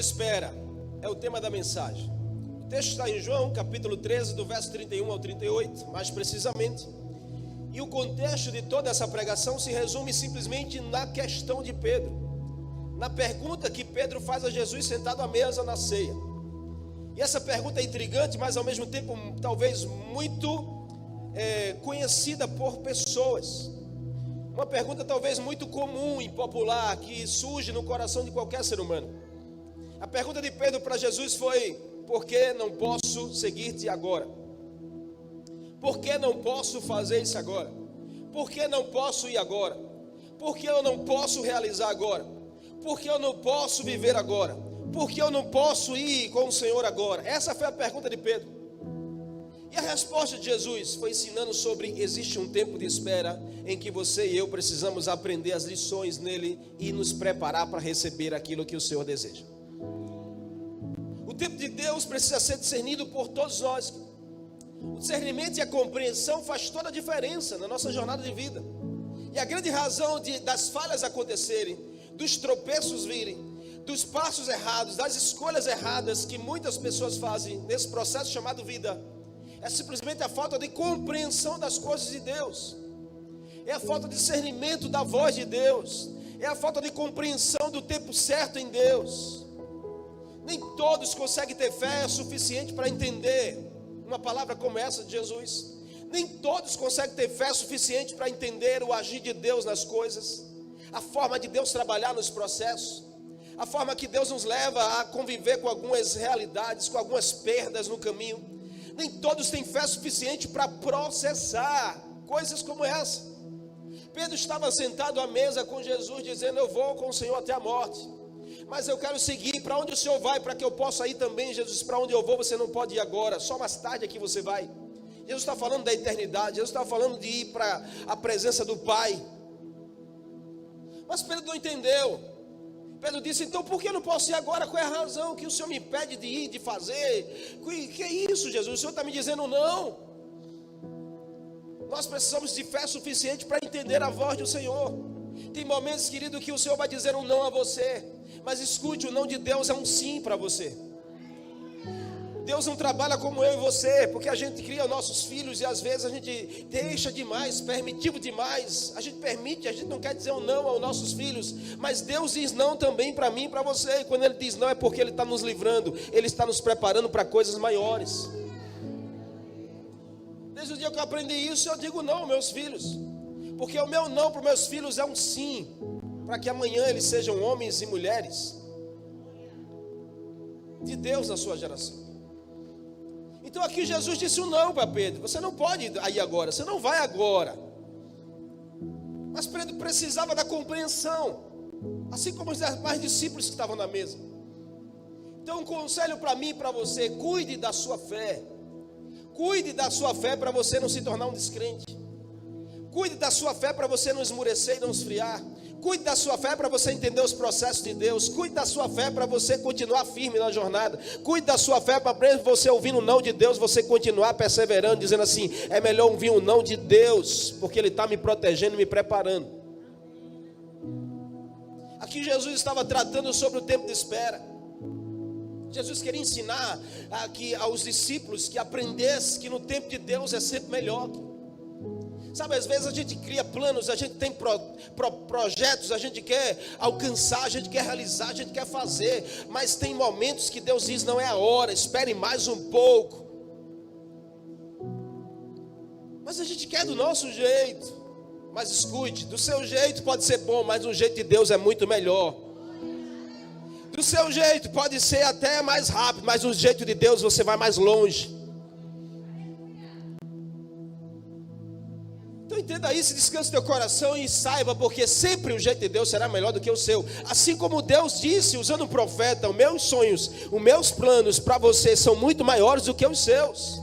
espera é o tema da mensagem. O texto está em João, capítulo 13, do verso 31 ao 38, mais precisamente. E o contexto de toda essa pregação se resume simplesmente na questão de Pedro, na pergunta que Pedro faz a Jesus sentado à mesa na ceia. E essa pergunta é intrigante, mas ao mesmo tempo talvez muito conhecida por pessoas. Uma pergunta talvez muito comum e popular, que surge no coração de qualquer ser humano. A pergunta de Pedro para Jesus foi: por que não posso seguir-te agora? Por que não posso fazer isso agora? Por que não posso ir agora? Por que eu não posso realizar agora? Por que eu não posso viver agora? Por que eu não posso ir com o Senhor agora? Essa foi a pergunta de Pedro. E a resposta de Jesus foi ensinando sobre: existe um tempo de espera em que você e eu precisamos aprender as lições nele e nos preparar para receber aquilo que o Senhor deseja. O tempo de Deus precisa ser discernido por todos nós. O discernimento e a compreensão faz toda a diferença na nossa jornada de vida. E a grande razão das falhas acontecerem, dos tropeços virem, dos passos errados, das escolhas erradas que muitas pessoas fazem nesse processo chamado vida, é simplesmente a falta de compreensão das coisas de Deus, é a falta de discernimento da voz de Deus, é a falta de compreensão do tempo certo em Deus. Nem todos conseguem ter fé suficiente para entender uma palavra como essa de Jesus. Nem todos conseguem ter fé suficiente para entender o agir de Deus nas coisas, a forma de Deus trabalhar nos processos, a forma que Deus nos leva a conviver com algumas realidades, com algumas perdas no caminho. Nem todos têm fé suficiente para processar coisas como essa. Pedro estava sentado à mesa com Jesus, dizendo: eu vou com o Senhor até a morte, mas eu quero seguir. Para onde o Senhor vai? Para que eu possa ir também. Jesus: para onde eu vou você não pode ir agora, só mais tarde aqui você vai. Jesus está falando da eternidade, Jesus está falando de ir para a presença do Pai. Mas Pedro não entendeu. Pedro disse: então por que eu não posso ir agora? Qual é a razão que o Senhor me pede de ir, de fazer? Que é isso, Jesus? O Senhor está me dizendo não. Nós precisamos de fé suficiente para entender a voz do Senhor. Tem momentos, querido, que o Senhor vai dizer um não a você, mas escute, o não de Deus é um sim para você. Deus não trabalha como eu e você, porque a gente cria nossos filhos e às vezes a gente deixa demais, permitivo demais. A gente permite, a gente não quer dizer um não aos nossos filhos, mas Deus diz não também para mim e para você. E quando Ele diz não é porque Ele está nos livrando, Ele está nos preparando para coisas maiores. Desde o dia que eu aprendi isso, eu digo não aos meus filhos, porque o meu não para os meus filhos é um sim, para que amanhã eles sejam homens e mulheres de Deus na sua geração. Então aqui Jesus disse um não para Pedro: você não pode ir agora, você não vai agora. Mas Pedro precisava da compreensão, assim como os demais discípulos que estavam na mesa. Então um conselho para mim e para você: cuide da sua fé. Cuide da sua fé para você não se tornar um descrente. Cuide da sua fé para você não esmurecer e não esfriar. Cuide da sua fé para você entender os processos de Deus. Cuide da sua fé para você continuar firme na jornada. Cuide da sua fé para você ouvir o não de Deus, você continuar perseverando, dizendo assim: é melhor ouvir o não de Deus, porque Ele está me protegendo e me preparando. Aqui Jesus estava tratando sobre o tempo de espera. Jesus queria ensinar aos discípulos que aprendesse que no tempo de Deus é sempre melhor. Sabe, às vezes a gente cria planos, a gente tem projetos, a gente quer alcançar, a gente quer realizar, a gente quer fazer, mas tem momentos que Deus diz: não é a hora, espere mais um pouco. Mas a gente quer do nosso jeito. Mas escute, do seu jeito pode ser bom, mas o jeito de Deus é muito melhor. Do seu jeito pode ser até mais rápido, mas o jeito de Deus você vai mais longe. Então entenda isso, descanse teu coração e saiba, porque sempre o jeito de Deus será melhor do que o seu. Assim como Deus disse, usando o profeta: os meus sonhos, os meus planos para você são muito maiores do que os seus.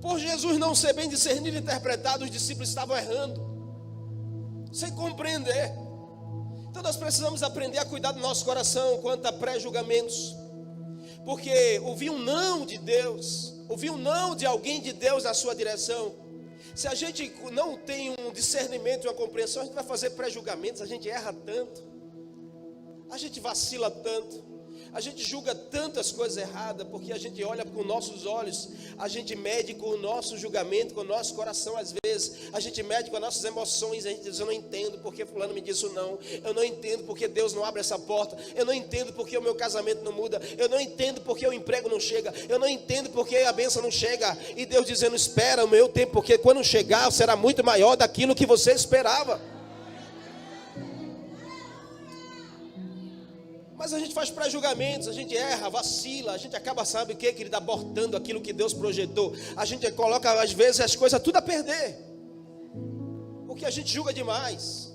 Por Jesus não ser bem discernido e interpretado, os discípulos estavam errando, sem compreender. Então nós precisamos aprender a cuidar do nosso coração quanto a pré-julgamentos, porque ouvir um não de Deus, ouvir um não de alguém de Deus na sua direção, Se a gente não tem um discernimento e uma compreensão, a gente vai fazer pré-julgamentos, a gente erra tanto, a gente vacila tanto, a gente julga tantas coisas erradas, porque a gente olha com nossos olhos, a gente mede com o nosso julgamento, com o nosso coração às vezes, a gente mede com as nossas emoções, a gente diz, eu não entendo porque fulano me disse não, eu não entendo porque Deus não abre essa porta, eu não entendo porque o meu casamento não muda, eu não entendo porque o emprego não chega, eu não entendo porque a bênção não chega, e Deus dizendo, espera o meu tempo, porque quando chegar será muito maior daquilo que você esperava. Mas a gente faz pré-julgamentos, a gente erra, vacila, a gente acaba, sabe o que? Que ele está abortando aquilo que Deus projetou. A gente coloca, às vezes, as coisas tudo a perder, porque a gente julga demais.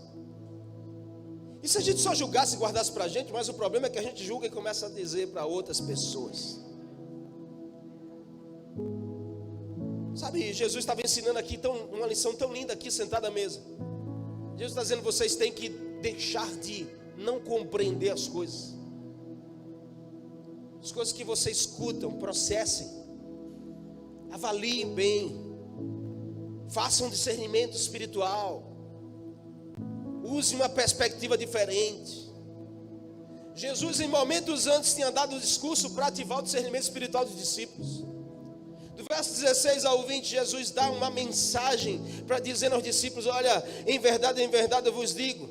E se a gente só julgasse e guardasse para a gente, mas o problema é que a gente julga e começa a dizer para outras pessoas. Sabe, Jesus estava ensinando aqui uma lição tão linda aqui, sentado à mesa. Jesus está dizendo, vocês têm que deixar de não compreender as coisas. As coisas que você escutam, processem, avaliem bem, façam um discernimento espiritual, use uma perspectiva diferente. Jesus em momentos antes tinha dado um discurso para ativar o discernimento espiritual dos discípulos. Do verso 16 ao 20, Jesus dá uma mensagem para dizer aos discípulos, olha, em verdade eu vos digo.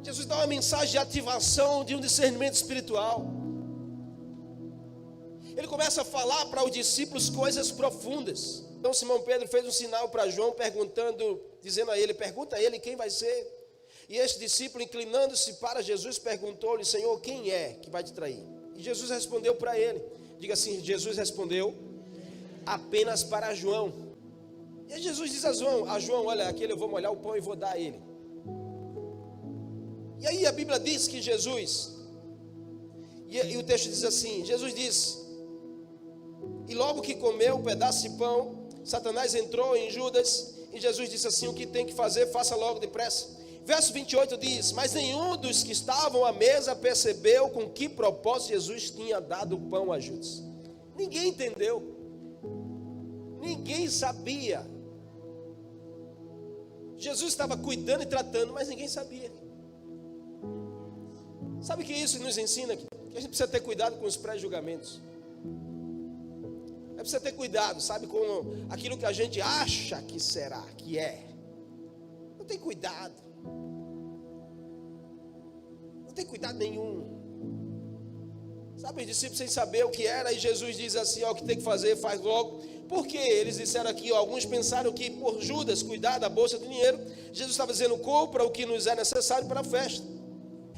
Jesus dá uma mensagem de ativação de um discernimento espiritual. Ele começa a falar para os discípulos coisas profundas. Então Simão Pedro fez um sinal para João, perguntando, dizendo a ele, pergunta a ele quem vai ser. E este discípulo, inclinando-se para Jesus, perguntou-lhe, Senhor, quem é que vai te trair? E Jesus respondeu para ele. Diga assim, Jesus respondeu apenas para João. E aí Jesus diz a João, olha, aquele eu vou molhar o pão e vou dar a ele. E aí a Bíblia diz que Jesus, e o texto diz assim, Jesus diz, e logo que comeu um pedaço de pão, Satanás entrou em Judas, e Jesus disse assim, o que tem que fazer, faça logo depressa. Verso 28 diz, mas nenhum dos que estavam à mesa percebeu com que propósito Jesus tinha dado o pão a Judas. Ninguém entendeu, ninguém sabia. Jesus estava cuidando e tratando, mas ninguém sabia. Sabe o que isso nos ensina? Que a gente precisa ter cuidado com os pré-julgamentos. Precisa ter cuidado, sabe, com aquilo que a gente acha que será, que é. Não tem cuidado. Não tem cuidado nenhum. Sabe, os discípulos sem saber o que era, e Jesus diz assim, ó, o que tem que fazer, faz logo. Por quê? Eles disseram aqui, ó, alguns pensaram que por Judas cuidar da bolsa do dinheiro, Jesus estava dizendo, compra o que nos é necessário para a festa.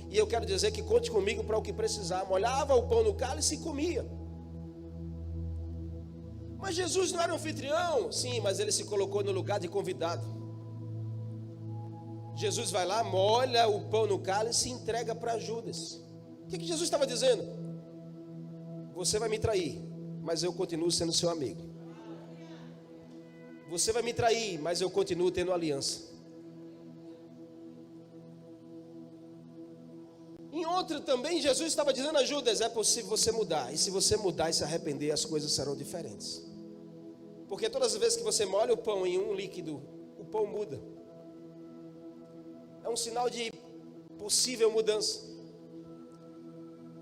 E eu quero dizer que conte comigo para o que precisar. Molhava o pão no cálice e comia. Mas Jesus não era anfitrião, sim, mas ele se colocou no lugar de convidado. Jesus vai lá, molha o pão no cálice e entrega para Judas. O que Jesus estava dizendo? Você vai me trair, mas eu continuo sendo seu amigo. Você vai me trair, mas eu continuo tendo aliança. Em outra também, Jesus estava dizendo a Judas, é possível você mudar. E se você mudar e se arrepender, as coisas serão diferentes. Porque todas as vezes que você molha o pão em um líquido, o pão muda. É um sinal de possível mudança.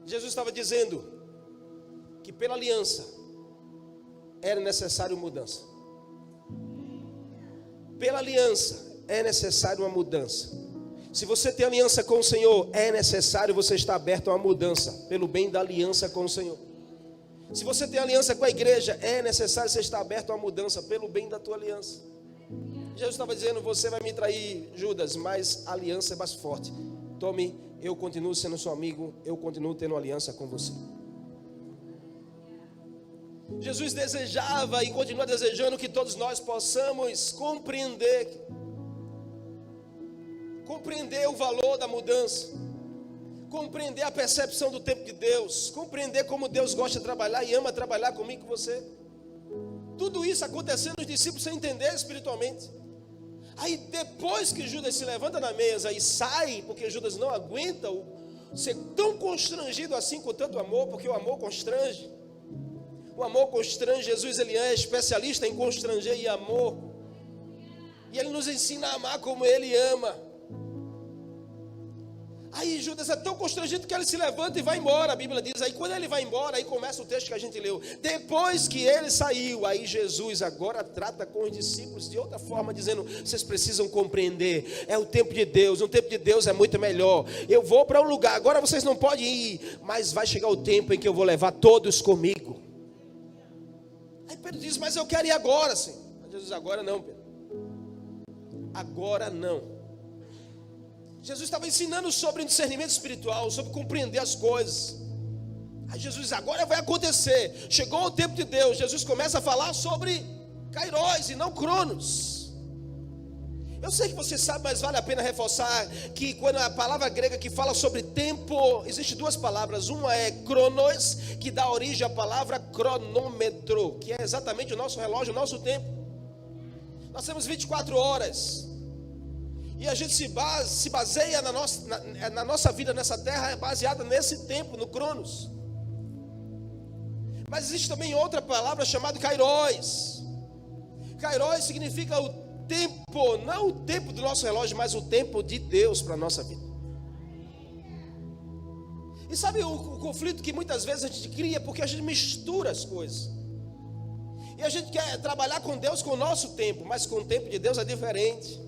Jesus estava dizendo que pela aliança era necessário mudança. Pela aliança é necessário uma mudança. Se você tem aliança com o Senhor, é necessário você estar aberto a uma mudança, pelo bem da aliança com o Senhor. Se você tem aliança com a igreja, é necessário você estar aberto a uma mudança, pelo bem da tua aliança. Jesus estava dizendo, você vai me trair, Judas, mas a aliança é mais forte. Tome, eu continuo sendo seu amigo, eu continuo tendo aliança com você. Jesus desejava e continua desejando que todos nós possamos compreender o valor da mudança, compreender a percepção do tempo de Deus, compreender como Deus gosta de trabalhar e ama trabalhar comigo e com você. Tudo isso acontecendo, os discípulos sem entender espiritualmente. Aí depois que Judas se levanta na mesa e sai, porque Judas não aguenta ser tão constrangido assim com tanto amor, porque o amor constrange. O amor constrange. Jesus ele é especialista em constranger e amor. E Ele nos ensina a amar como Ele ama. Aí Judas é tão constrangido que ele se levanta e vai embora. A Bíblia diz, aí quando ele vai embora, aí começa o texto que a gente leu. Depois que ele saiu, aí Jesus agora trata com os discípulos de outra forma, dizendo, vocês precisam compreender, é o tempo de Deus, o tempo de Deus é muito melhor. Eu vou para um lugar, agora vocês não podem ir, mas vai chegar o tempo em que eu vou levar todos comigo. Aí Pedro diz, mas eu quero ir agora, Senhor. Jesus, agora não, Pedro. Agora não. Jesus estava ensinando sobre discernimento espiritual, sobre compreender as coisas. Aí Jesus, agora vai acontecer. Chegou o tempo de Deus. Jesus começa a falar sobre Kairos e não Cronos. Eu sei que você sabe, mas vale a pena reforçar que quando a palavra grega que fala sobre tempo, existe duas palavras. Uma é Cronos, que dá origem à palavra cronômetro, que é exatamente o nosso relógio, o nosso tempo. Nós temos 24 horas. E a gente se baseia na nossa vida nessa terra, é baseada nesse tempo, no Cronos. Mas existe também outra palavra chamada Kairos. Kairos significa o tempo, não o tempo do nosso relógio, mas o tempo de Deus para a nossa vida. E sabe o conflito que muitas vezes a gente cria, porque a gente mistura as coisas. E a gente quer trabalhar com Deus com o nosso tempo, mas com o tempo de Deus é diferente.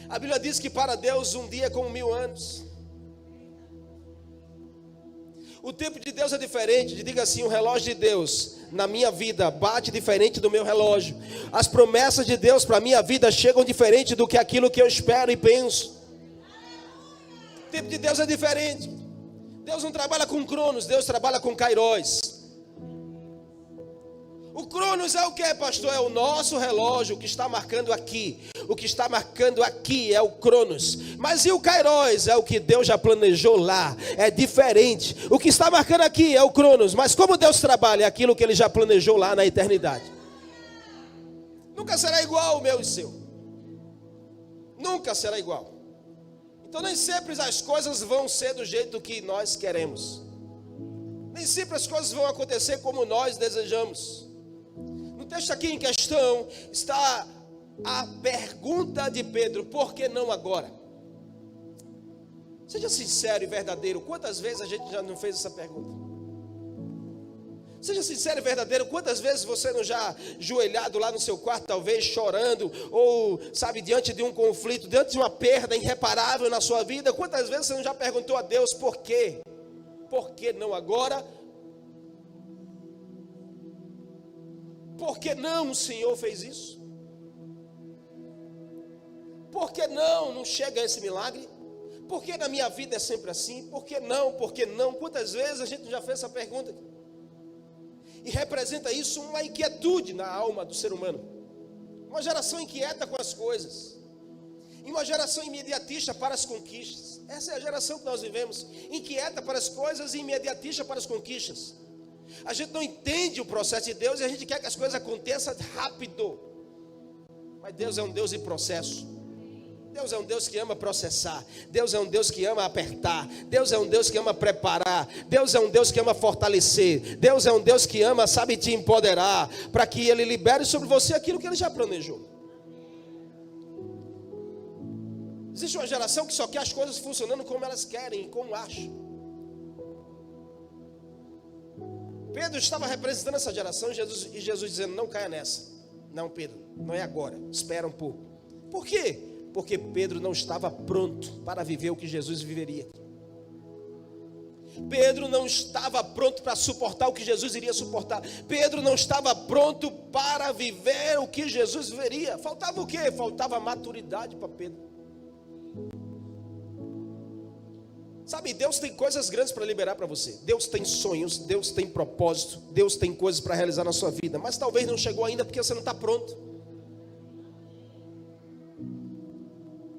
A Bíblia diz que para Deus um dia é como 1000 anos. O tempo de Deus é diferente. Diga assim, o relógio de Deus na minha vida bate diferente do meu relógio. As promessas de Deus para a minha vida chegam diferente do que aquilo que eu espero e penso. O tempo de Deus é diferente. Deus não trabalha com Cronos, Deus trabalha com Kairos. O Cronos é o que, pastor? É o nosso relógio, o que está marcando aqui. O que está marcando aqui é o Cronos. Mas e o Kairos? É o que Deus já planejou lá. É diferente. O que está marcando aqui é o Cronos. Mas como Deus trabalha? É aquilo que Ele já planejou lá na eternidade. Nunca será igual o meu e seu. Nunca será igual. Então nem sempre as coisas vão ser do jeito que nós queremos. Nem sempre as coisas vão acontecer como nós desejamos. No texto aqui em questão está a pergunta de Pedro: por que não agora? Seja sincero e verdadeiro. Quantas vezes a gente já não fez essa pergunta? Seja sincero e verdadeiro. Quantas vezes você não já ajoelhado lá no seu quarto, talvez chorando, ou sabe, diante de um conflito, diante de uma perda irreparável na sua vida? Quantas vezes você não já perguntou a Deus por quê? Por que não agora? Por que não o Senhor fez isso? Por que não chega esse milagre? Por que na minha vida é sempre assim? Por que não? Por que não? Quantas vezes a gente já fez essa pergunta? E representa isso uma inquietude na alma do ser humano. Uma geração inquieta com as coisas. E uma geração imediatista para as conquistas. Essa é a geração que nós vivemos. Inquieta para as coisas e imediatista para as conquistas. A gente não entende o processo de Deus e a gente quer que as coisas aconteçam rápido. Mas Deus é um Deus de processo. Deus é um Deus que ama processar. Deus é um Deus que ama apertar. Deus é um Deus que ama preparar. Deus é um Deus que ama fortalecer. Deus é um Deus que ama, sabe, te empoderar, para que Ele libere sobre você aquilo que Ele já planejou. Existe uma geração que só quer as coisas funcionando como elas querem, como acham. Pedro estava representando essa geração e Jesus dizendo: não caia nessa. Não, Pedro, não é agora, espera um pouco. Por quê? Porque Pedro não estava pronto para viver o que Jesus viveria. Pedro não estava pronto para suportar o que Jesus iria suportar. Pedro não estava pronto para viver o que Jesus viveria. Faltava o quê? Faltava maturidade para Pedro. Sabe, Deus tem coisas grandes para liberar para você. Deus tem sonhos, Deus tem propósito, Deus tem coisas para realizar na sua vida. Mas talvez não chegou ainda porque você não está pronto.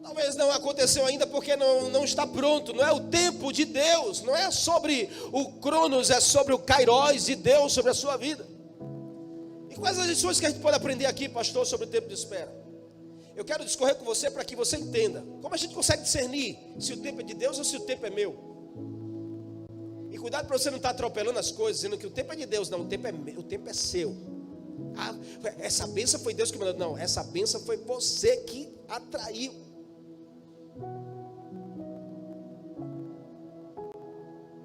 Talvez não aconteceu ainda porque não está pronto. Não é o tempo de Deus. Não é sobre o Cronos, é sobre o Kairos de Deus sobre a sua vida. E quais as lições que a gente pode aprender aqui, pastor, sobre o tempo de espera? Eu quero discorrer com você para que você entenda como a gente consegue discernir se o tempo é de Deus ou se o tempo é meu. E cuidado para você não estar atropelando as coisas, dizendo que o tempo é de Deus. Não, o tempo é seu. Ah, essa bênção foi Deus que mandou. Não, essa bênção foi você que atraiu.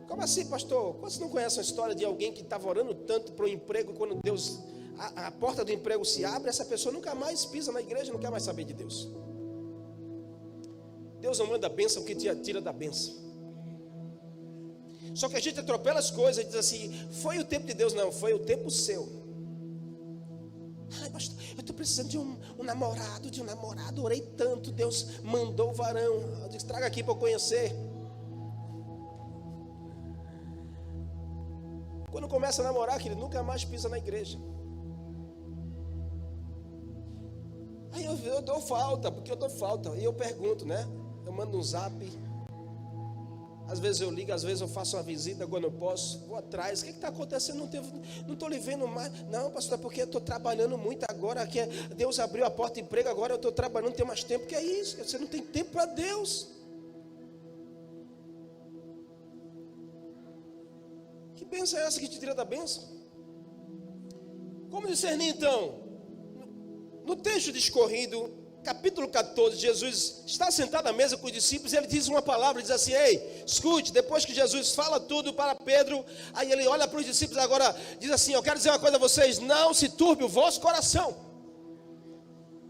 Como assim, pastor? Você não conhece a história de alguém que estava orando tanto para o emprego, quando Deus, a porta do emprego se abre, essa pessoa nunca mais pisa na igreja, não quer mais saber de Deus. Deus não manda bênção que te tira da bênção. Só que a gente atropela as coisas e diz assim, foi o tempo de Deus. Não, foi o tempo seu. Ai, pastor, eu estou precisando de um namorado, orei tanto, Deus mandou o varão. Eu disse, traga aqui para eu conhecer. Quando começa a namorar, querido, nunca mais pisa na igreja. Aí eu dou falta, porque eu dou falta. E eu pergunto, né? Eu mando um zap. Às vezes eu ligo, às vezes eu faço uma visita quando eu posso. Vou atrás. O que está acontecendo? Não estou lhe vendo mais. Não, pastor, é porque eu estou trabalhando muito agora. Aqui Deus abriu a porta de emprego, agora eu estou trabalhando, não tenho mais tempo. Que é isso? Você não tem tempo para Deus. Que bênção é essa que te tira da bênção? Como discernir então? No texto discorrido, capítulo 14, Jesus está sentado à mesa com os discípulos e ele diz uma palavra, diz assim, ei, escute, depois que Jesus fala tudo para Pedro, aí ele olha para os discípulos agora, diz assim, eu quero dizer uma coisa a vocês, não se turbe o vosso coração,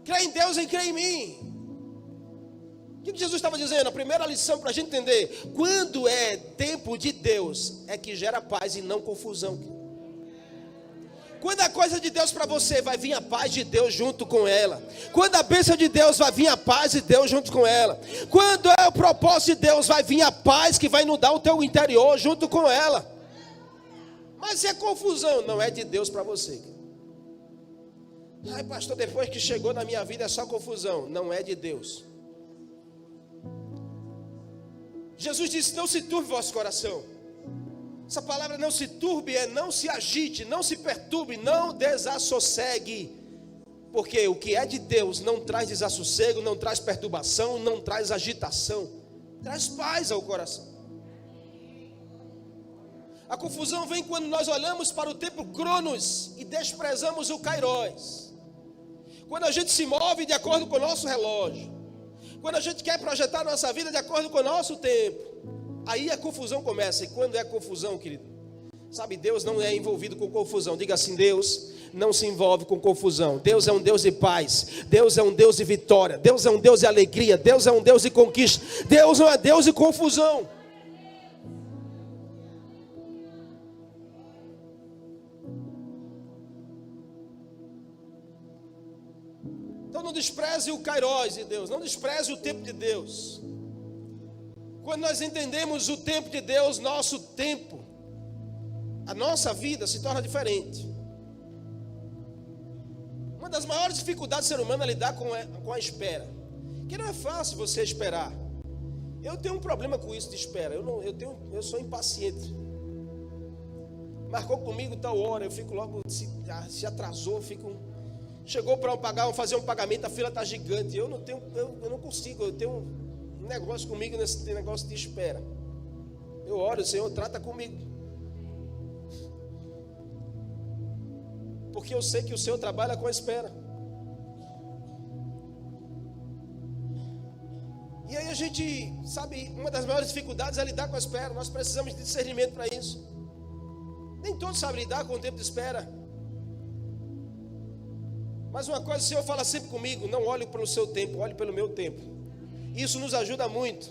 crê em Deus e crê em mim. O que Jesus estava dizendo? A primeira lição para a gente entender, quando é tempo de Deus, é que gera paz e não confusão. Quando a coisa de Deus para você, vai vir a paz de Deus junto com ela. Quando a bênção de Deus, vai vir a paz de Deus junto com ela. Quando é o propósito de Deus, vai vir a paz que vai inundar o teu interior junto com ela. Mas se é confusão, não é de Deus para você. Ai, pastor, depois que chegou na minha vida é só confusão. Não é de Deus. Jesus disse, não se turbe o vosso coração. Essa palavra não se turbe é não se agite, não se perturbe, não desassossegue. Porque o que é de Deus não traz desassossego, não traz perturbação, não traz agitação. Traz paz ao coração. A confusão vem quando nós olhamos para o tempo Cronos e desprezamos o Kairos. Quando a gente se move de acordo com o nosso relógio. Quando a gente quer projetar nossa vida de acordo com o nosso tempo. Aí a confusão começa. E quando é confusão, querido? Sabe, Deus não é envolvido com confusão. Diga assim, Deus não se envolve com confusão. Deus é um Deus de paz. Deus é um Deus de vitória. Deus é um Deus de alegria. Deus é um Deus de conquista. Deus não é Deus de confusão. Então não despreze o Kairos de Deus. Não despreze o tempo de Deus. Quando nós entendemos o tempo de Deus, nosso tempo, a nossa vida se torna diferente. Uma das maiores dificuldades do ser humano é lidar com a espera. Que não é fácil você esperar. Eu tenho um problema com isso de espera. Eu sou impaciente. Marcou comigo tal hora, eu fico logo, se atrasou, chegou para fazer um pagamento, a fila está gigante. Eu não consigo, eu tenho um negócio comigo nesse negócio de espera. Eu oro, Senhor, trata comigo. Porque eu sei que o Senhor trabalha com a espera. E aí a gente, sabe, uma das maiores dificuldades é lidar com a espera. Nós precisamos de discernimento para isso. Nem todos sabem lidar com o tempo de espera. Mas uma coisa, o Senhor fala sempre comigo, não olhe pelo seu tempo, olhe pelo meu tempo. Isso nos ajuda muito.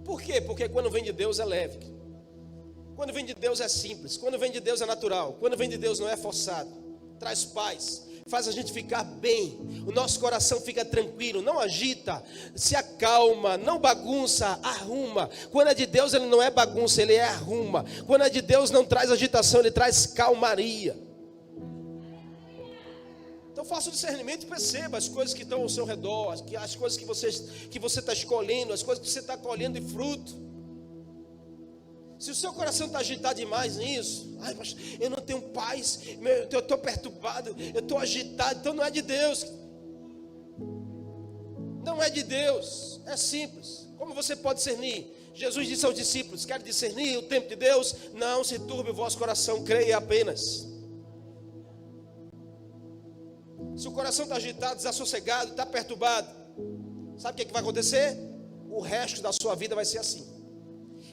Por quê? Porque quando vem de Deus é leve. Quando vem de Deus é simples. Quando vem de Deus é natural. Quando vem de Deus não é forçado. Traz paz. Faz a gente ficar bem. O nosso coração fica tranquilo. Não agita. Se acalma. Não bagunça. Arruma. Quando é de Deus ele não é bagunça. Ele é arruma. Quando é de Deus não traz agitação. Ele traz calmaria. Então faça o discernimento e perceba as coisas que estão ao seu redor, as coisas que você está escolhendo, as coisas que você está colhendo de fruto. Se o seu coração está agitado demais nisso, ai, mas eu não tenho paz, eu estou perturbado, eu estou agitado, então não é de Deus. Não é de Deus, é simples. Como você pode discernir? Jesus disse aos discípulos, quer discernir o tempo de Deus? Não se turbe o vosso coração, creia apenas. Se o coração está agitado, desassossegado, está perturbado, sabe o que vai acontecer? O resto da sua vida vai ser assim.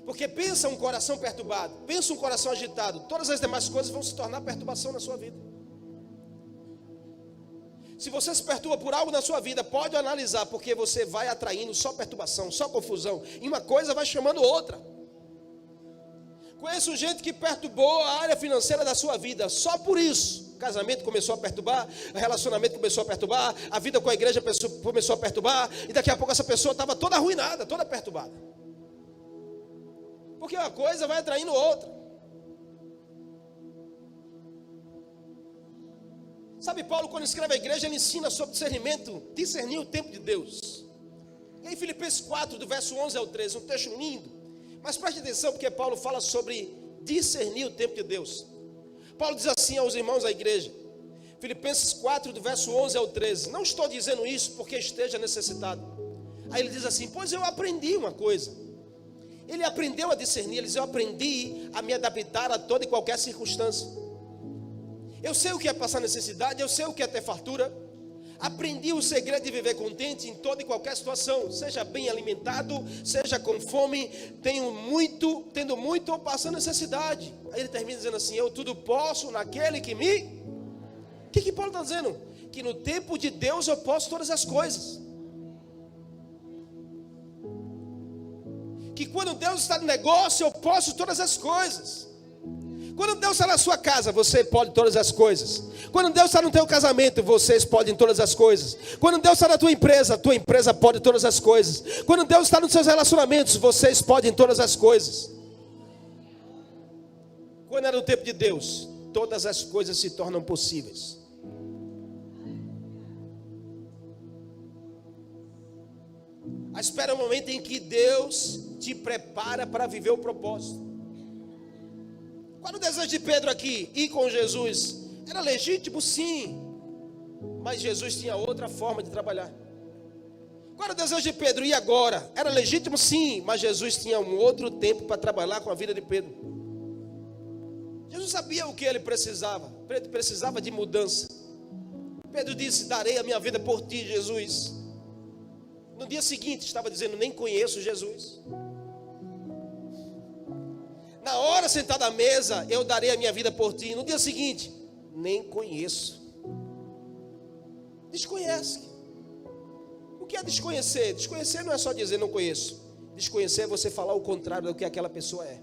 Porque pensa um coração perturbado, pensa um coração agitado, todas as demais coisas vão se tornar perturbação na sua vida. Se você se perturba por algo na sua vida, pode analisar, porque você vai atraindo só perturbação, só confusão, e uma coisa vai chamando outra. Conheço gente que perturbou a área financeira da sua vida, só por isso. O casamento começou a perturbar, o relacionamento começou a perturbar, a vida com a igreja começou a perturbar, e daqui a pouco essa pessoa estava toda arruinada, toda perturbada. Porque uma coisa vai atraindo outra. Sabe, Paulo, quando escreve a igreja, ele ensina sobre discernimento, discernir o tempo de Deus. E aí Filipenses 4, do verso 11 ao 13, um texto lindo. Mas preste atenção, porque Paulo fala sobre discernir o tempo de Deus. Paulo diz assim aos irmãos da igreja, Filipenses 4, do verso 11 ao 13, não estou dizendo isso porque esteja necessitado. Aí ele diz assim, pois eu aprendi uma coisa. Ele aprendeu a discernir, ele diz, eu aprendi a me adaptar a toda e qualquer circunstância. Eu sei o que é passar necessidade, eu sei o que é ter fartura. Aprendi o segredo de viver contente em toda e qualquer situação, seja bem alimentado, seja com fome, tendo muito ou passando necessidade. Aí ele termina dizendo assim, eu tudo posso naquele que me... O que Paulo está dizendo? Que no tempo de Deus eu posso todas as coisas. Que quando Deus está no negócio eu posso todas as coisas. Quando Deus está na sua casa, você pode todas as coisas. Quando Deus está no teu casamento, vocês podem todas as coisas. Quando Deus está na tua empresa pode todas as coisas. Quando Deus está nos seus relacionamentos, vocês podem todas as coisas. Quando era o tempo de Deus, todas as coisas se tornam possíveis. A espera é o momento em que Deus te prepara para viver o propósito. Qual era o desejo de Pedro aqui? Ir com Jesus. Era legítimo, sim. Mas Jesus tinha outra forma de trabalhar. Qual era o desejo de Pedro? Ir agora. Era legítimo, sim. Mas Jesus tinha um outro tempo para trabalhar com a vida de Pedro. Jesus sabia o que ele precisava. Pedro precisava de mudança. Pedro disse, darei a minha vida por ti, Jesus. No dia seguinte estava dizendo, nem conheço Jesus. Na hora sentada à mesa, eu darei a minha vida por ti. No dia seguinte, nem conheço. Desconhece. O que é desconhecer? Desconhecer não é só dizer não conheço. Desconhecer é você falar o contrário do que aquela pessoa é.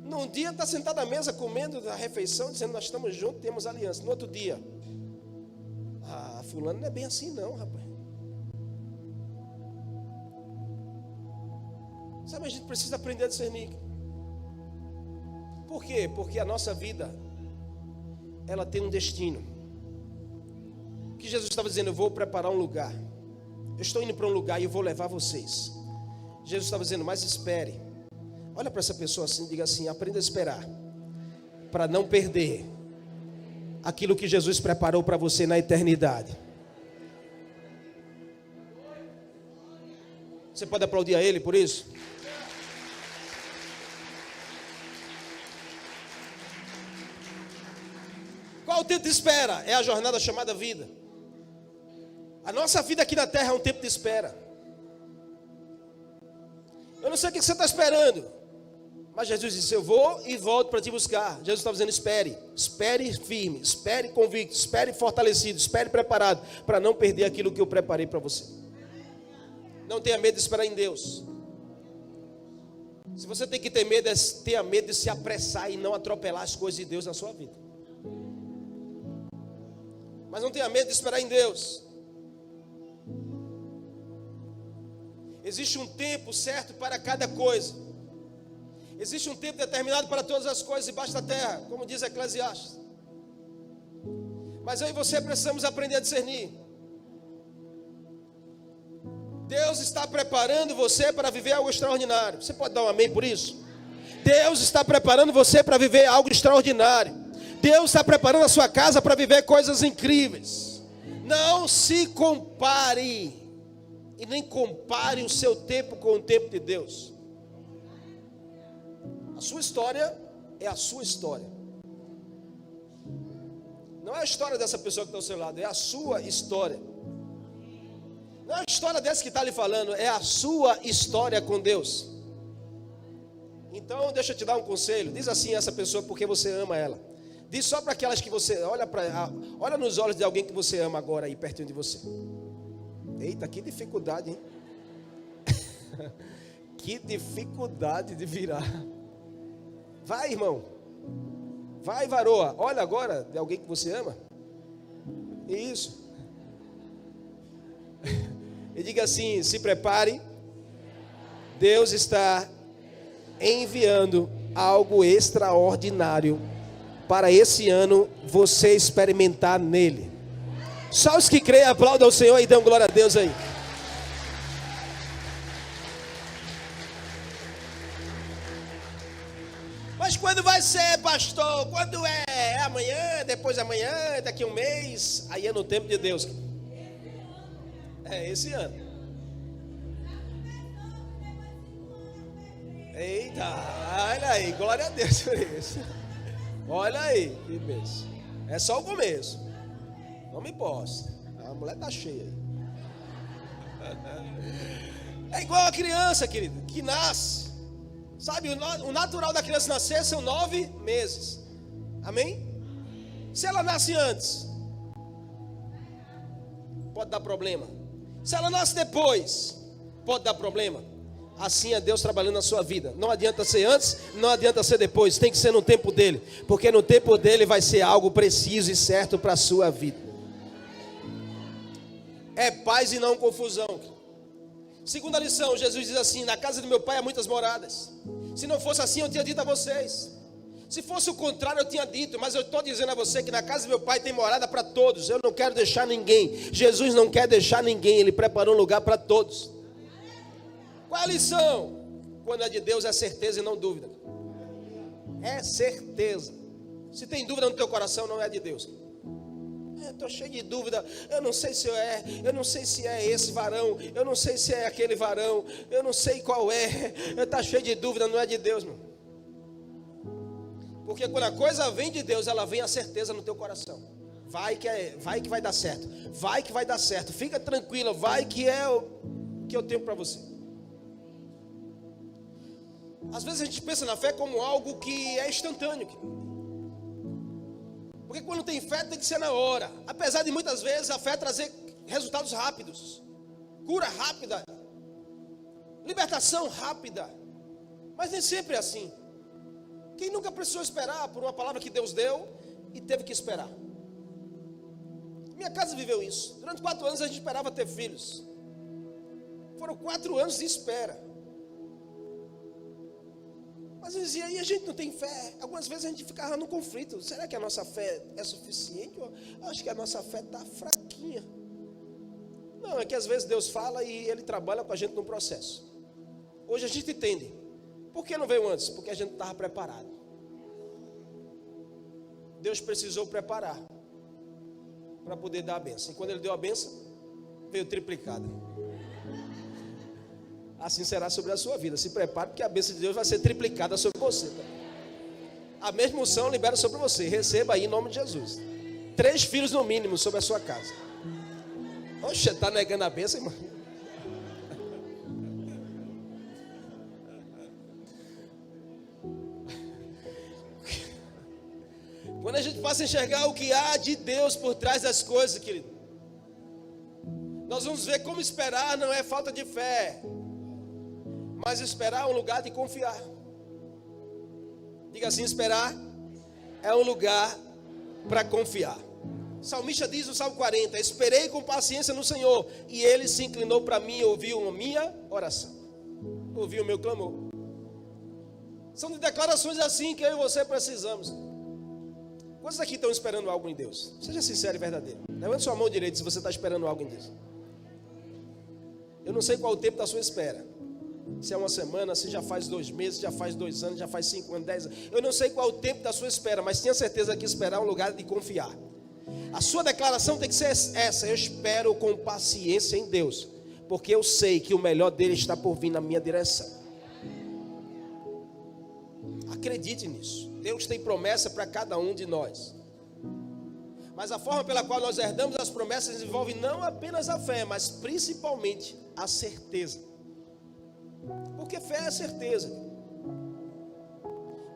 Num dia está sentado à mesa comendo a refeição, dizendo nós estamos juntos, temos aliança. No outro dia, fulano não é bem assim não, rapaz. Sabe, a gente precisa aprender a discernir. Por quê? Porque a nossa vida, ela tem um destino. O que Jesus estava dizendo, eu vou preparar um lugar. Eu estou indo para um lugar e eu vou levar vocês. Jesus estava dizendo, mas espere. Olha para essa pessoa assim, diga assim, aprenda a esperar. Para não perder aquilo que Jesus preparou para você na eternidade. Você pode aplaudir a Ele por isso? Qual o tempo de espera? É a jornada chamada vida. A nossa vida aqui na terra é um tempo de espera. Eu não sei o que você está esperando, mas Jesus disse, eu vou e volto para te buscar. Jesus estava dizendo, espere. Espere firme, espere convicto, espere fortalecido, espere preparado, para não perder aquilo que eu preparei para você. Não tenha medo de esperar em Deus. Se você tem que ter medo, tenha medo de se apressar e não atropelar as coisas de Deus na sua vida. Mas não tenha medo de esperar em Deus. Existe um tempo certo para cada coisa. Existe um tempo determinado para todas as coisas debaixo da terra, como diz Eclesiastes. Mas eu e você precisamos aprender a discernir. Deus está preparando você para viver algo extraordinário. Você pode dar um amém por isso? Deus está preparando você para viver algo extraordinário. Deus está preparando a sua casa para viver coisas incríveis. Não se compare. E nem compare o seu tempo com o tempo de Deus. A sua história é a sua história. Não é a história dessa pessoa que está ao seu lado, é a sua história. Não é a história dessa que está lhe falando, é a sua história com Deus. Então, deixa eu te dar um conselho. Diz assim a essa pessoa porque você ama ela. Diz só para aquelas que você... Olha nos olhos de alguém que você ama agora aí pertinho de você. Eita, que dificuldade, hein? Que dificuldade de virar. Vai, irmão. Vai, varoa. Olha agora de alguém que você ama. Isso. E diga assim: se prepare. Deus está enviando algo extraordinário para esse ano você experimentar nele. Só os que creem aplaudam ao Senhor e dão glória a Deus aí. Mas quando vai ser, pastor? Quando é? É amanhã, depois de amanhã, daqui a um mês? Aí é no tempo de Deus. É esse ano. Eita, olha aí, glória a Deus por isso. Olha aí, que bênção. É só o começo. Não me posso. A mulher tá cheia aí. É igual a criança, querido, que nasce. Sabe, o natural da criança nascer são 9 meses. Amém? Se ela nasce antes, pode dar problema. Se ela nasce depois, pode dar problema. Assim é Deus trabalhando na sua vida. Não adianta ser antes, não adianta ser depois. Tem que ser no tempo dele. Porque no tempo dele vai ser algo preciso e certo para a sua vida. É paz e não confusão. Segunda lição, Jesus diz assim: na casa do meu pai há muitas moradas. Se não fosse assim, eu tinha dito a vocês. Se fosse o contrário, eu tinha dito. Mas eu estou dizendo a você que na casa do meu pai tem morada para todos. Eu não quero deixar ninguém. Jesus não quer deixar ninguém. Ele preparou um lugar para todos. Qual é a lição? Quando é de Deus é certeza e não dúvida. É certeza. Se tem dúvida no teu coração, não é de Deus. Estou cheio de dúvida. Eu não sei se eu não sei se é esse varão. Eu não sei se é aquele varão. Eu não sei qual é. Está cheio de dúvida, não é de Deus, meu. Porque quando a coisa vem de Deus, ela vem a certeza no teu coração. Vai que vai dar certo. Vai que vai dar certo. Fica tranquila. Vai que é o que eu tenho para você. Às vezes a gente pensa na fé como algo que é instantâneo. Porque quando tem fé tem que ser na hora. Apesar de muitas vezes a fé trazer resultados rápidos. Cura rápida. Libertação rápida. Mas nem sempre é assim. Quem nunca precisou esperar por uma palavra que Deus deu e teve que esperar? Minha casa viveu isso. Durante 4 anos a gente esperava ter filhos. Foram 4 anos de espera. Mas eu dizia, e a gente não tem fé? Algumas vezes a gente ficava no conflito. Será que a nossa fé é suficiente? Eu acho que a nossa fé está fraquinha. Não, é que às vezes Deus fala e Ele trabalha com a gente no processo. Hoje a gente entende. Por que não veio antes? Porque a gente estava preparado. Deus precisou preparar para poder dar a bênção. E quando Ele deu a bênção, veio triplicada. Assim será sobre a sua vida. Se prepare, porque a bênção de Deus vai ser triplicada sobre você. Tá? A mesma unção libera sobre você. Receba aí em nome de Jesus. 3 filhos no mínimo sobre a sua casa. Oxe, está negando a bênção, irmão? Quando a gente passa a enxergar o que há de Deus por trás das coisas, querido, nós vamos ver como esperar não é falta de fé. Mas esperar é um lugar de confiar. Diga assim: esperar é um lugar para confiar. O salmista diz no Salmo 40: esperei com paciência no Senhor, e Ele se inclinou para mim e ouviu a minha oração. Ouviu o meu clamor. São de declarações assim que eu e você precisamos. Quantos aqui estão esperando algo em Deus? Seja sincero e verdadeiro. Levante sua mão direita se você está esperando algo em Deus. Eu não sei qual o tempo da sua espera. Se é uma semana, se já faz 2 meses, já faz 2 anos, já faz 5 anos, 10 anos. Eu não sei qual o tempo da sua espera, mas tenha certeza que esperar é um lugar de confiar. A sua declaração tem que ser essa: eu espero com paciência em Deus, porque eu sei que o melhor dele está por vir na minha direção. Acredite nisso. Deus tem promessa para cada um de nós. Mas a forma pela qual nós herdamos as promessas envolve não apenas a fé, mas principalmente a certeza. Porque fé é certeza.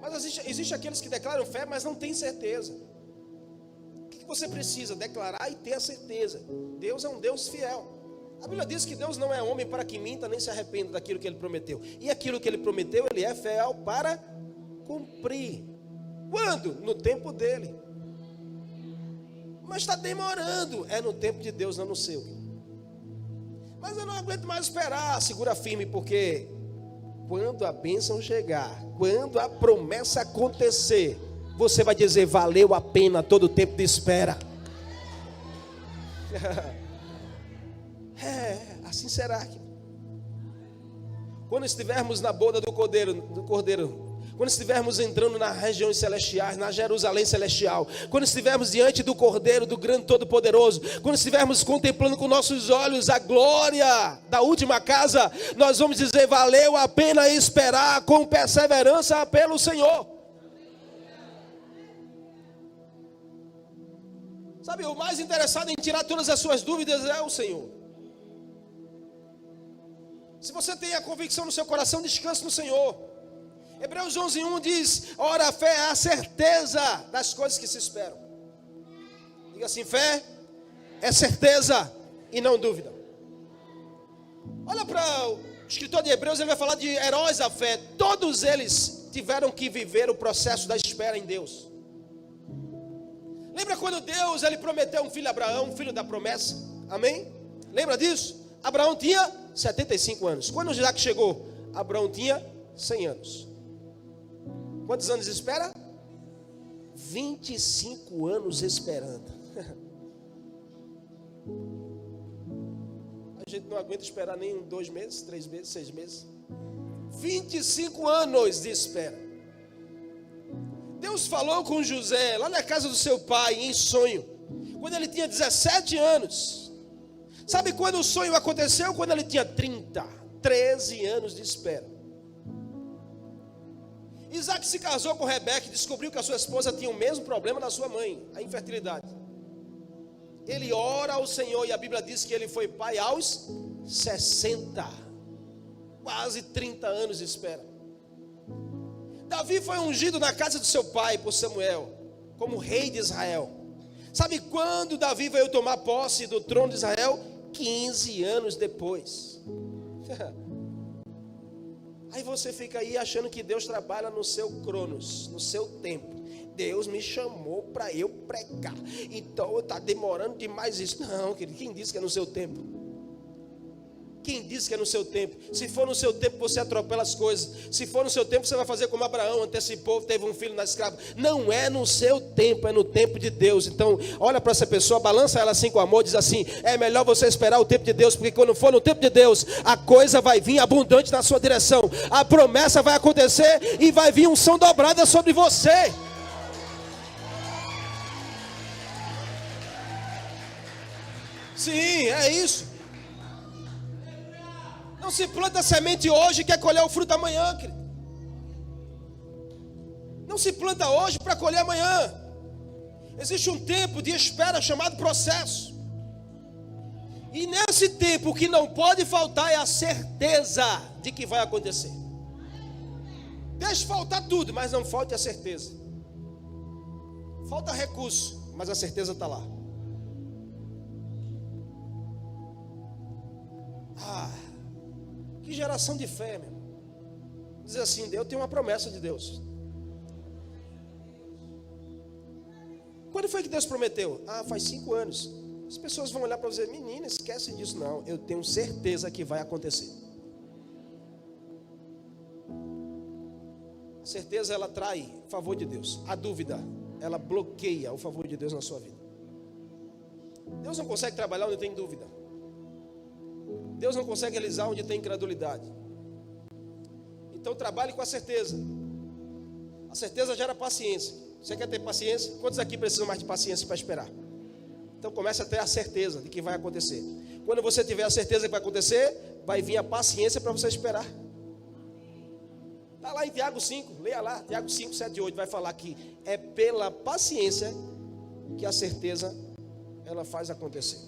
Mas existe aqueles que declaram fé, mas não têm certeza. O que você precisa? Declarar e ter a certeza. Deus é um Deus fiel. A Bíblia diz que Deus não é homem para que minta, nem se arrependa daquilo que Ele prometeu. E aquilo que Ele prometeu, Ele é fiel para cumprir. Quando? No tempo dEle. Mas está demorando. É no tempo de Deus, não no seu. Mas eu não aguento mais esperar. Segura firme, porque quando a bênção chegar, quando a promessa acontecer, você vai dizer: valeu a pena todo o tempo de espera. Assim será. Quando estivermos na boda do Cordeiro, quando estivermos entrando nas regiões celestiais, na Jerusalém celestial, quando estivermos diante do Cordeiro, do grande Todo-Poderoso, quando estivermos contemplando com nossos olhos a glória da última casa, nós vamos dizer: valeu a pena esperar com perseverança pelo Senhor. Sabe, o mais interessado em tirar todas as suas dúvidas é o Senhor. Se você tem a convicção no seu coração, descanse no Senhor. Hebreus 11:1 diz: ora, a fé é a certeza das coisas que se esperam. Diga assim: fé é certeza e não dúvida. Olha para o escritor de Hebreus, ele vai falar de heróis da fé. Todos eles tiveram que viver o processo da espera em Deus. Lembra quando Deus ele prometeu um filho a Abraão, um filho da promessa? Amém? Lembra disso? Abraão tinha 75 anos. Quando Isaac chegou, Abraão tinha 100 anos. Quantos anos espera? 25 anos esperando. A gente não aguenta esperar nem 2 meses, 3 meses, 6 meses. 25 anos de espera. Deus falou com José lá na casa do seu pai em sonho, quando ele tinha 17 anos. Sabe quando o sonho aconteceu? Quando ele tinha 13 anos de espera. Isaac se casou com Rebeca e descobriu que a sua esposa tinha o mesmo problema da sua mãe, a infertilidade. Ele ora ao Senhor e a Bíblia diz que ele foi pai aos 60, quase 30 anos de espera. Davi foi ungido na casa do seu pai por Samuel, como rei de Israel. Sabe quando Davi veio tomar posse do trono de Israel? 15 anos depois. Aí você fica aí achando que Deus trabalha no seu cronos, no seu tempo. Deus me chamou para eu pregar, então está demorando demais isso. Não, querido, quem disse que é no seu tempo? Quem disse que é no seu tempo? Se for no seu tempo, você atropela as coisas. Se for no seu tempo, você vai fazer como Abraão, antecipou, teve um filho na escrava. Não é no seu tempo, é no tempo de Deus. Então, olha para essa pessoa, balança ela assim com amor, diz assim: é melhor você esperar o tempo de Deus, porque quando for no tempo de Deus, a coisa vai vir abundante na sua direção. A promessa vai acontecer e vai vir unção dobrada sobre você. Sim, é isso. Não se planta semente hoje e quer colher o fruto amanhã, querido. Não se planta hoje para colher amanhã. Existe um tempo de espera chamado processo. E nesse tempo o que não pode faltar é a certeza de que vai acontecer. Deixe faltar tudo, mas não falte a certeza. Falta recurso, mas a certeza está lá. Que geração de fé, meu. Diz assim: eu tenho uma promessa de Deus. Quando foi que Deus prometeu? Faz 5 anos. As pessoas vão olhar para você: menina, esquece disso. Não, eu tenho certeza que vai acontecer. A certeza, ela atrai o favor de Deus. A dúvida, ela bloqueia o favor de Deus na sua vida. Deus não consegue trabalhar onde tem dúvida. Deus não consegue realizar onde tem incredulidade. Então trabalhe com a certeza. A certeza gera paciência. Você quer ter paciência? Quantos aqui precisam mais de paciência para esperar? Então comece a ter a certeza de que vai acontecer. Quando você tiver a certeza que vai acontecer, vai vir a paciência para você esperar. Está lá em Tiago 5, leia lá, Tiago 5, 7 e 8, vai falar que é pela paciência que a certeza ela faz acontecer.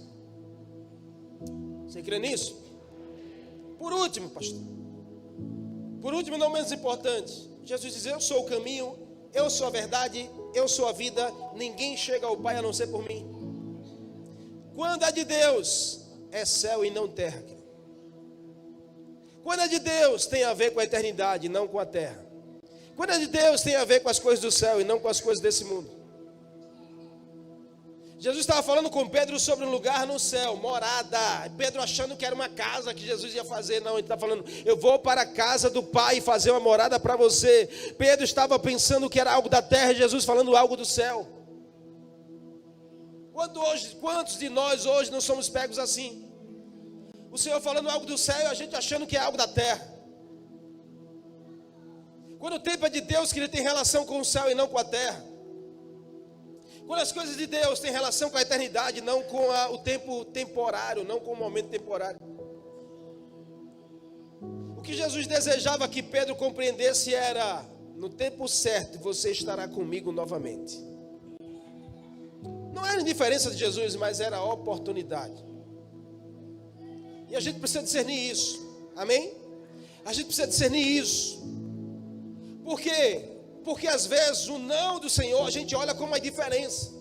Você crê nisso? Por último, pastor. Por último, não menos importante, Jesus diz: eu sou o caminho, eu sou a verdade, eu sou a vida, ninguém chega ao Pai a não ser por mim. Quando é de Deus, é céu e não terra. Quando é de Deus, tem a ver com a eternidade, não com a terra. Quando é de Deus, tem a ver com as coisas do céu e não com as coisas desse mundo. Jesus estava falando com Pedro sobre um lugar no céu, morada. Pedro achando que era uma casa que Jesus ia fazer. Não, ele está falando: eu vou para a casa do Pai fazer uma morada para você. Pedro estava pensando que era algo da terra, Jesus falando algo do céu. Quantos de nós hoje não somos pegos assim? O Senhor falando algo do céu e a gente achando que é algo da terra. Quando o tempo é de Deus, que ele tem relação com o céu e não com a terra. Quando as coisas de Deus têm relação com a eternidade, não com o tempo temporário, não com o momento temporário. O que Jesus desejava que Pedro compreendesse era: no tempo certo você estará comigo novamente. Não era indiferença de Jesus, mas era a oportunidade. E a gente precisa discernir isso. Amém? A gente precisa discernir isso. Por quê? Porque às vezes o não do Senhor a gente olha como uma diferença.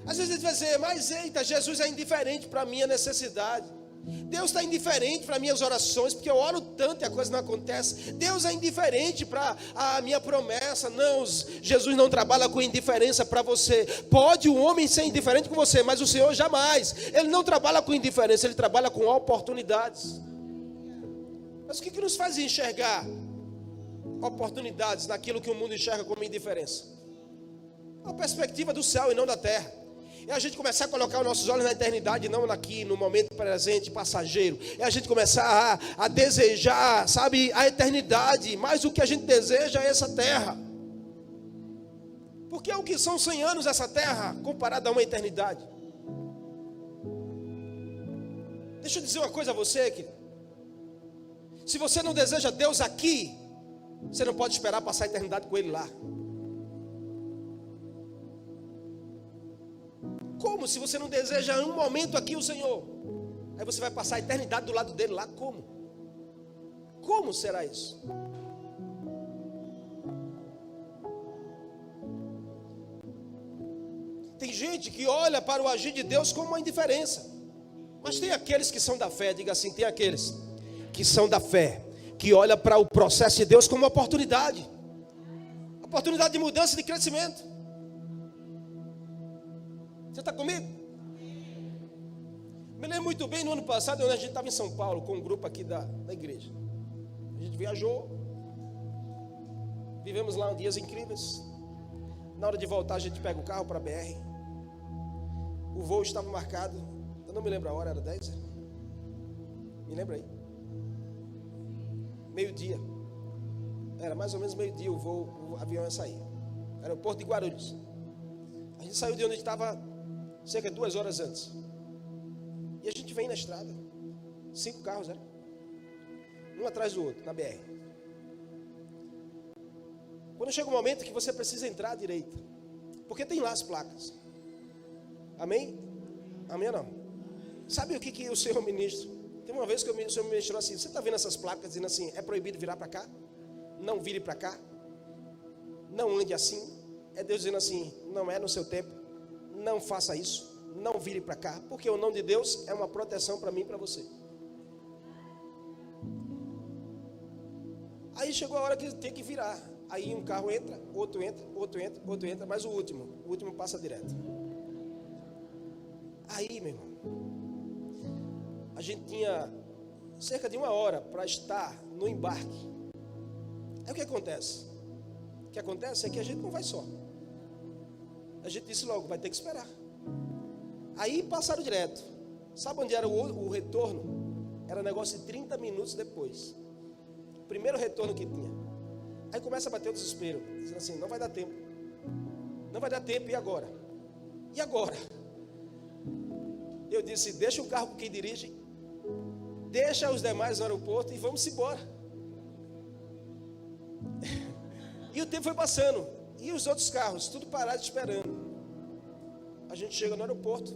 Às vezes a gente vai dizer: mas eita, Jesus é indiferente para a minha necessidade. Deus está indiferente para minhas orações, porque eu oro tanto e a coisa não acontece. Deus é indiferente para a minha promessa. Não, Jesus não trabalha com indiferença para você. Pode o homem ser indiferente com você, mas o Senhor jamais. Ele não trabalha com indiferença, ele trabalha com oportunidades. Mas o que nos faz enxergar oportunidades naquilo que o mundo enxerga como indiferença? A perspectiva do céu e não da terra. É a gente começar a colocar os nossos olhos na eternidade, não aqui, no momento presente, passageiro. É a gente começar a desejar, sabe, a eternidade. Mais do que a gente deseja é essa terra. Porque o que são 100 anos essa terra, comparada a uma eternidade? Deixa eu dizer uma coisa a você, querido. Se você não deseja Deus aqui, você não pode esperar passar a eternidade com Ele lá. Como? Se você não deseja um momento aqui o Senhor, aí você vai passar a eternidade do lado dele lá. Como? Como será isso? Tem gente que olha para o agir de Deus como uma indiferença. Mas tem aqueles que são da fé, diga assim, tem aqueles que são da fé, que olha para o processo de Deus como uma oportunidade. Oportunidade de mudança, de crescimento. Você está comigo? Me lembro muito bem no ano passado, a gente estava em São Paulo com um grupo aqui da igreja. A gente viajou, vivemos lá dias incríveis. Na hora de voltar a gente pega o carro para a BR. O voo estava marcado, eu não me lembro a hora, era 10? Me lembra aí? Meio-dia. Era mais ou menos meio-dia o avião ia sair. Aeroporto de Guarulhos. A gente saiu de onde a gente estava cerca de 2 horas antes. E a gente vem na estrada. 5 carros, era? Um atrás do outro, na BR. Quando chega um momento que você precisa entrar à direita, porque tem lá as placas. Amém? Amém ou não? Sabe o que o Senhor ministra? Tem uma vez que o Senhor me ministrou assim: você está vendo essas placas dizendo assim, é proibido virar para cá? Não vire para cá? Não ande assim? É Deus dizendo assim: não é no seu tempo, não faça isso, não vire para cá, porque o não de Deus é uma proteção para mim e para você. Aí chegou a hora que tem que virar. Aí um carro entra, outro entra, outro entra, outro entra, mas o último passa direto. Aí, meu irmão, a gente tinha cerca de 1 hora para estar no embarque. Aí o que acontece? O que acontece é que a gente não vai só. A gente disse logo, vai ter que esperar. Aí passaram direto. Sabe onde era o retorno? Era um negócio de 30 minutos depois. Primeiro retorno que tinha. Aí começa a bater o desespero, dizendo assim: não vai dar tempo. Não vai dar tempo, e agora? E agora? Eu disse: deixa o carro com quem dirige, deixa os demais no aeroporto e vamos embora. E o tempo foi passando. E os outros carros, tudo parado esperando. a gente chega no aeroporto.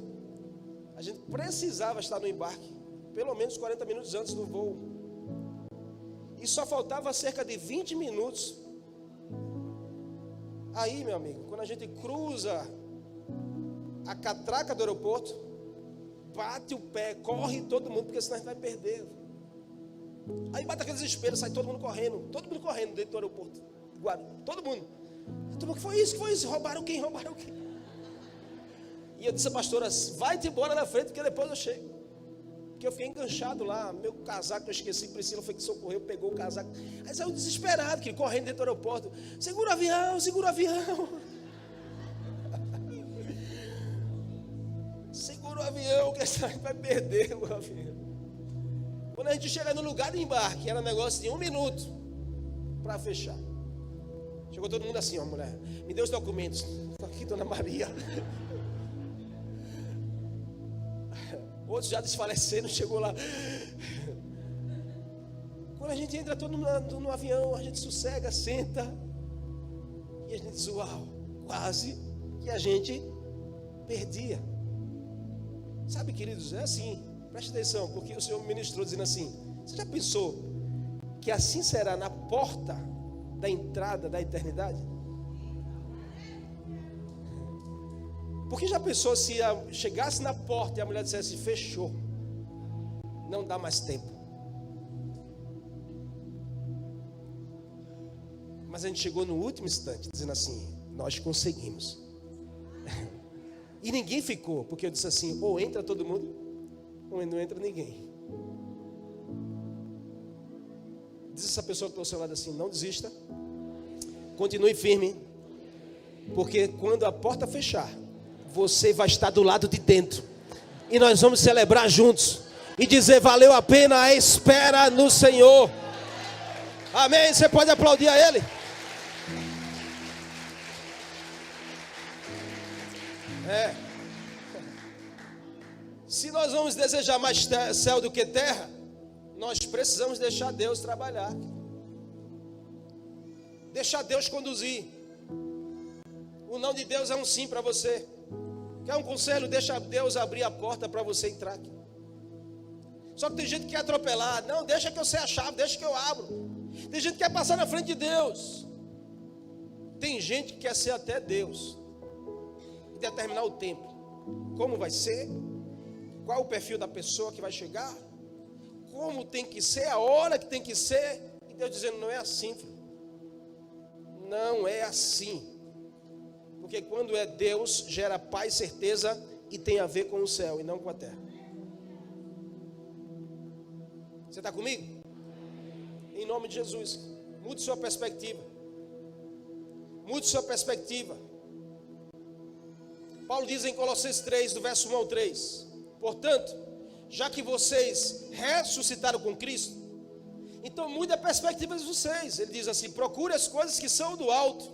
A gente precisava estar no embarque, pelo menos 40 minutos antes do voo. E só faltava cerca de 20 minutos. Aí, meu amigo, quando a gente cruza a catraca do aeroporto, bate o pé, corre todo mundo, porque senão a gente vai perder. Aí bate aquele desespero, sai todo mundo correndo dentro do aeroporto. Todo mundo. O que foi isso? Roubaram quem? E eu disse à pastora, vai-te embora na frente, porque depois eu chego. Porque eu fiquei enganchado lá, meu casaco eu esqueci, Priscila foi que socorreu, pegou o casaco. Aí saiu desesperado, que correndo dentro do aeroporto. Segura o avião. Segura o avião, que a gente vai perder o avião. Quando a gente chega no lugar de embarque, era um negócio de 1 minuto para fechar. Chegou todo mundo assim, ó, mulher, me dê os documentos. Estou aqui, dona Maria. Outros já desfalecendo, chegou lá. Quando a gente entra todo mundo no avião, a gente sossega, senta. E a gente diz, uau, quase que a gente perdia. Sabe, queridos, é assim. Preste atenção, porque o Senhor me ministrou dizendo assim, você já pensou que assim será na porta da entrada da eternidade? Porque já pensou se chegasse na porta e a mulher dissesse, fechou, não dá mais tempo. Mas a gente chegou no último instante, dizendo assim, nós conseguimos. E ninguém ficou, porque eu disse assim, ou entra todo mundo, ou não entra ninguém. Diz essa pessoa que está ao seu lado assim, não desista, continue firme, porque quando a porta fechar, você vai estar do lado de dentro, e nós vamos celebrar juntos, e dizer, valeu a pena a espera no Senhor. Amém, você pode aplaudir a Ele? Se nós vamos desejar mais céu do que terra, nós precisamos deixar Deus trabalhar, deixar Deus conduzir. O não de Deus é um sim para você. Quer um conselho? Deixa Deus abrir a porta para você entrar aqui. Só que tem gente que quer atropelar. Não, deixa que eu sei a chave, deixa que eu abro. Tem gente que quer passar na frente de Deus. Tem gente que quer ser até Deus e determinar o tempo. Como vai ser? Qual o perfil da pessoa que vai chegar? Como tem que ser? A hora que tem que ser? E Deus dizendo, não é assim, filho. Não é assim. Porque quando é Deus, gera paz, certeza e tem a ver com o céu e não com a terra. Você está comigo? Em nome de Jesus, mude sua perspectiva. Mude sua perspectiva. Paulo diz em Colossenses 3, do verso 1 ao 3. Portanto, já que vocês ressuscitaram com Cristo, então mude a perspectiva de vocês. Ele diz assim, procure as coisas que são do alto,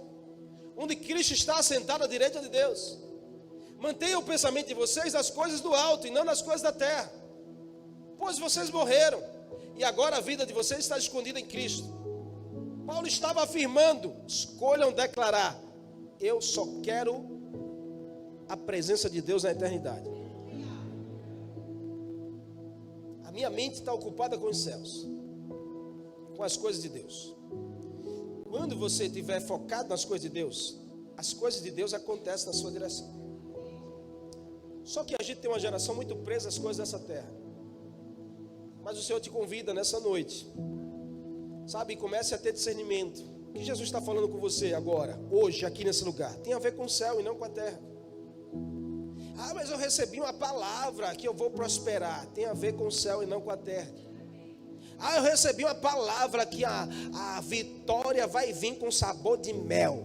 onde Cristo está assentado à direita de Deus. Mantenha o pensamento de vocês nas coisas do alto e não nas coisas da terra. Pois vocês morreram, e agora a vida de vocês está escondida em Cristo. Paulo estava afirmando, escolham declarar, eu só quero a presença de Deus na eternidade. A minha mente está ocupada com os céus, com as coisas de Deus. Quando você estiver focado nas coisas de Deus, as coisas de Deus acontecem na sua direção. Só que a gente tem uma geração muito presa às coisas dessa terra. Mas o Senhor te convida nessa noite, sabe, comece a ter discernimento. O que Jesus está falando com você agora, hoje, aqui nesse lugar, tem a ver com o céu e não com a terra. Ah, mas eu recebi uma palavra que eu vou prosperar. Tem a ver com o céu e não com a terra. Ah, eu recebi uma palavra que a vitória vai vir com sabor de mel.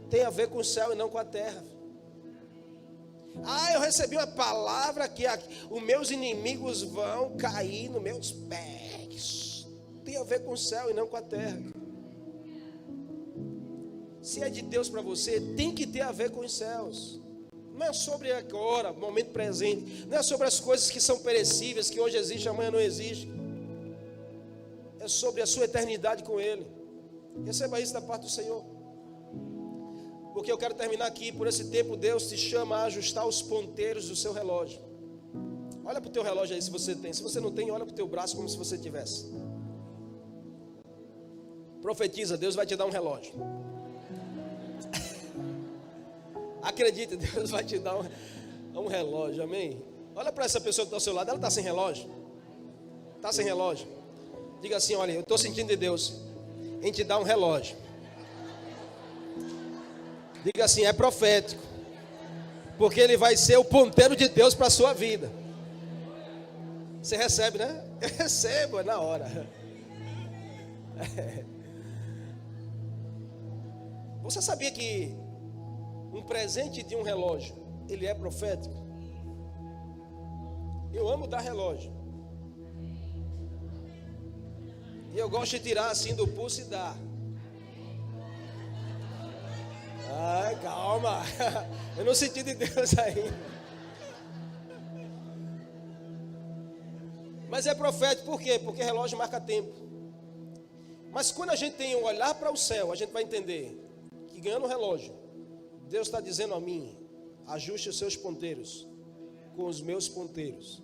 Tem a ver com o céu e não com a terra. Ah, eu recebi uma palavra que os meus inimigos vão cair nos meus pés. Tem a ver com o céu e não com a terra. Se é de Deus para você, tem que ter a ver com os céus. Não é sobre agora, momento presente. Não é sobre as coisas que são perecíveis, que hoje existem, amanhã não existem. É sobre a sua eternidade com Ele. Receba isso da parte do Senhor. Porque eu quero terminar aqui. Por esse tempo, Deus te chama a ajustar os ponteiros do seu relógio. Olha para o teu relógio aí se você tem. Se você não tem, olha para o teu braço como se você tivesse. Profetiza, Deus vai te dar um relógio. Acredite, Deus vai te dar um relógio, amém? Olha para essa pessoa que está ao seu lado, ela está sem relógio? Está sem relógio? Diga assim, olha, eu estou sentindo de Deus em te dar um relógio. Diga assim, é profético. Porque ele vai ser o ponteiro de Deus para a sua vida. Você recebe, né? Eu recebo, é na hora. Você sabia que um presente de um relógio, ele é profético? Eu amo dar relógio. E eu gosto de tirar assim do pulso e dar. Ai, calma. Eu não senti de Deus ainda. Mas é profético, por quê? Porque relógio marca tempo. Mas quando a gente tem um olhar para o céu, a gente vai entender que ganhando o relógio, Deus está dizendo a mim, ajuste os seus ponteiros com os meus ponteiros.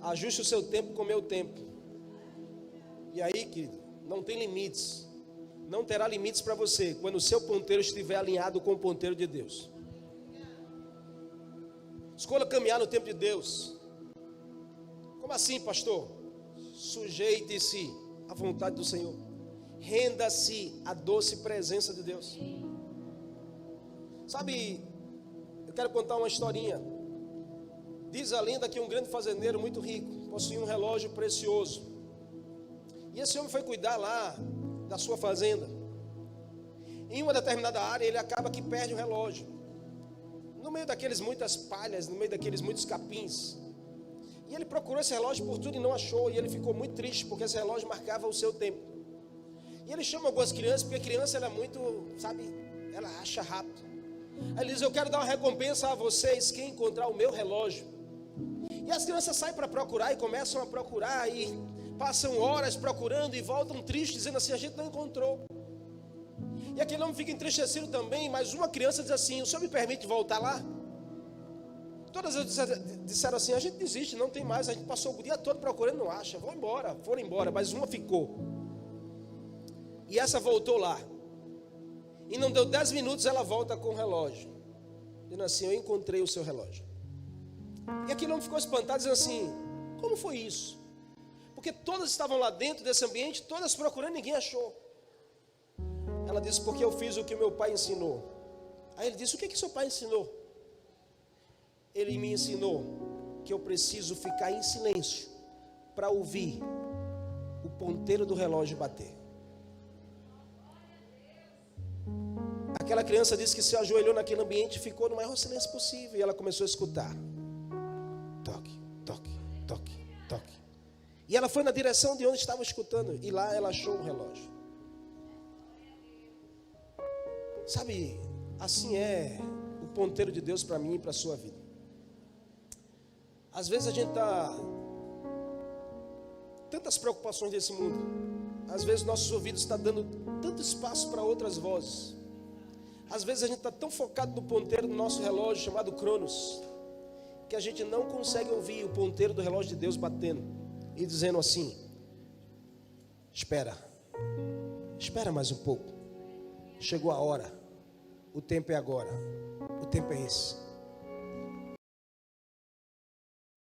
Ajuste o seu tempo com o meu tempo. E aí, querido, não tem limites. Não terá limites para você quando o seu ponteiro estiver alinhado com o ponteiro de Deus. Escolha caminhar no tempo de Deus. Como assim, pastor? Sujeite-se à vontade do Senhor. Renda-se à doce presença de Deus. Sabe, eu quero contar uma historinha. Diz a lenda que um grande fazendeiro muito rico possuía um relógio precioso. E esse homem foi cuidar lá da sua fazenda. Em uma determinada área, ele acaba que perde o relógio. No meio daqueles muitas palhas, no meio daqueles muitos capins. E ele procurou esse relógio por tudo e não achou. E ele ficou muito triste, porque esse relógio marcava o seu tempo. E ele chama algumas crianças, porque a criança ela é muito, sabe, ela acha rápido. Aí ele diz, eu quero dar uma recompensa a vocês, quem encontrar o meu relógio. E as crianças saem para procurar e começam a procurar e passam horas procurando e voltam tristes, dizendo assim, a gente não encontrou. E aquele homem fica entristecido também, mas uma criança diz assim, o senhor me permite voltar lá? Todas elas disseram assim, a gente desiste, não tem mais, a gente passou o dia todo procurando, não acha, vão embora, foram embora, mas uma ficou. E essa voltou lá. E não deu 10 minutos, ela volta com o relógio, dizendo assim, eu encontrei o seu relógio. E aquele homem ficou espantado, dizendo assim, como foi isso? Porque todas estavam lá dentro desse ambiente, todas procurando, ninguém achou. Ela disse, porque eu fiz o que meu pai ensinou. Aí ele disse, o que seu pai ensinou? Ele me ensinou que eu preciso ficar em silêncio para ouvir o ponteiro do relógio bater. Aquela criança disse que se ajoelhou naquele ambiente e ficou no maior silêncio possível. E ela começou a escutar. Toque, toque, toque, toque. E ela foi na direção de onde estava escutando. E lá ela achou o relógio. Sabe, assim é o ponteiro de Deus para mim e para a sua vida. Às vezes a gente está... tantas preocupações desse mundo. Às vezes nossos ouvidos estão dando tanto espaço para outras vozes. Às vezes a gente está tão focado no ponteiro do nosso relógio chamado Cronos, que a gente não consegue ouvir o ponteiro do relógio de Deus batendo e dizendo assim, espera mais um pouco, chegou a hora, o tempo é agora, o tempo é esse.